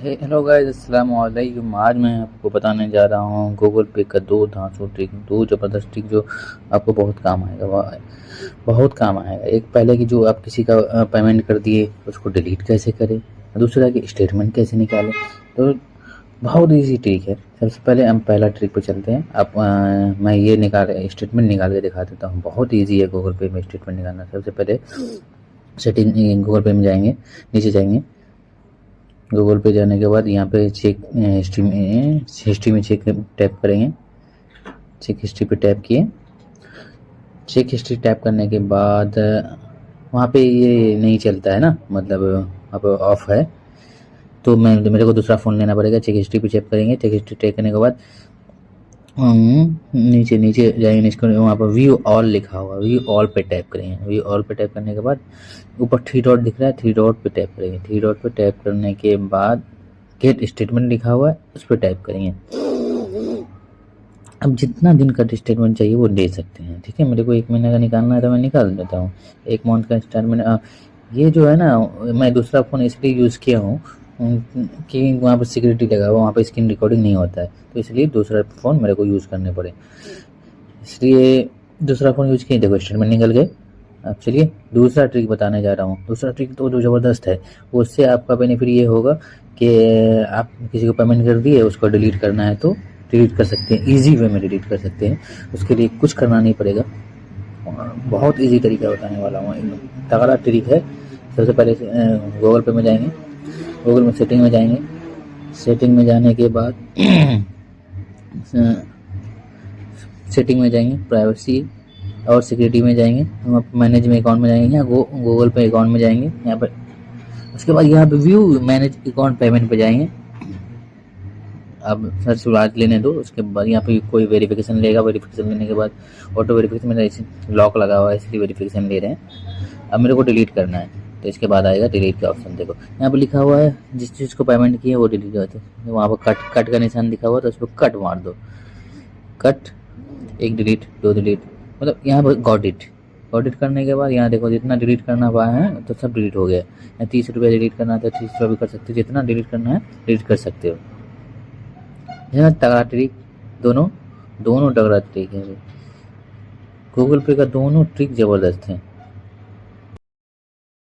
Hello guys, अस्सलाम वालेकुम। आज मैं आपको बताने जा रहा हूँ गूगल पे का दो धांसू ट्रिक, दो ज़बरदस्त ट्रिक जो आपको बहुत काम आएगा। बहुत काम आएगा। एक पहले की जो आप किसी का पेमेंट कर दिए उसको डिलीट कैसे करें, दूसरा कि स्टेटमेंट कैसे निकालें। तो बहुत इजी ट्रिक है। सबसे पहले हम पहला ट्रिक पे चलते हैं। मैं ये स्टेटमेंट निकाल के दिखा देता हूँ। बहुत ईजी है गूगल पे में स्टेटमेंट निकालना। सबसे पहले सेटिंग गूगल पे में जाएंगे, नीचे जाएंगे। गूगल पे जाने के बाद यहाँ पे चेक हिस्ट्री में चेक टैप करेंगे। चेक हिस्ट्री पे टैप किए। चेक हिस्ट्री टैप करने के बाद वहाँ पे ये नहीं चलता है ना, मतलब वहाँ पे ऑफ है। तो मेरे को दूसरा फ़ोन लेना पड़ेगा। चेक हिस्ट्री पे टैप करेंगे। चेक हिस्ट्री टैप करने के बाद नीचे नीचे जाएंगे। इसको वहाँ पर व्यू ऑल लिखा हुआ, व्यू ऑल पे टैप करेंगे। व्यू ऑल पे टैप करने के बाद ऊपर थ्री डॉट दिख रहा है, थ्री डॉट पे टैप करेंगे। थ्री डॉट पे टैप करने के बाद गेट स्टेटमेंट लिखा हुआ है, उस पर टैप करेंगे। अब जितना दिन का स्टेटमेंट चाहिए वो ले सकते हैं। ठीक है, मेरे को 1 महीने का निकालना है तो मैं निकाल देता हूँ। 1 मंथ का स्टेटमेंट। ये जो है ना, मैं दूसरा फ़ोन इसलिए यूज़ किया हूँ कि वहाँ पर सिक्योरिटी लगा हुआ, वहाँ पर स्क्रीन रिकॉर्डिंग नहीं होता है, तो इसलिए दूसरा फ़ोन मेरे को यूज़ करने पड़े, इसलिए दूसरा फ़ोन यूज़ किए। देखो स्टेटमेंट निकल गए। अब चलिए दूसरा ट्रिक बताने जा रहा हूँ। दूसरा ट्रिक तो जो ज़बरदस्त है, उससे आपका बेनिफिट ये होगा कि आप किसी को पेमेंट कर दिए, उसको डिलीट करना है तो डिलीट कर सकते हैं। ईजी वे में डिलीट कर सकते हैं। उसके लिए कुछ करना नहीं पड़ेगा। बहुत ईजी तरीका बताने वाला हूँ, एकदम तगड़ा ट्रिक है। सबसे पहले गूगल पे में जाएंगे। गूगल में सेटिंग में जाएंगे। सेटिंग में जाने के बाद सेटिंग में जाएंगे, प्राइवेसी और सिक्योरिटी में जाएंगे। हम आप मैनेज में अकाउंट में जाएंगे, या गूगल पे अकाउंट में जाएंगे यहाँ पर। उसके बाद यहाँ पे व्यू मैनेज अकाउंट पेमेंट पे जाएंगे। अब सर शुरुआत लेने दो। उसके बाद यहाँ पे कोई वेरिफिकेशन लेगा। वेरिफिकेशन लेने के बाद ऑटो वेरिफिकेशन, मेरा लॉक लगा हुआ है इसलिए वेरिफिकेशन ले रहे हैं। अब मेरे को डिलीट करना है, तो इसके बाद आएगा डिलीट का ऑप्शन। देखो यहाँ पे लिखा हुआ है जिस चीज़ को पेमेंट किए वो डिलीट होते हैं। वहाँ पर कट का निशान दिखा हुआ है, तो उस पर कट मार दो। कट, एक डिलीट, दो डिलीट, मतलब यहाँ पर गॉट इट करने के बाद यहाँ देखो जितना डिलीट करना पाए हैं तो सब डिलीट हो गया। या 30 रुपये डिलीट करना है तो 30 रुपये भी कर सकते हो। जितना डिलीट करना है डिलीट कर सकते हो। है तगड़ा ट्रिक। दोनों दोनों तगड़ा ट्रिक है। गूगल पे का दोनों ट्रिक ज़बरदस्त हैं।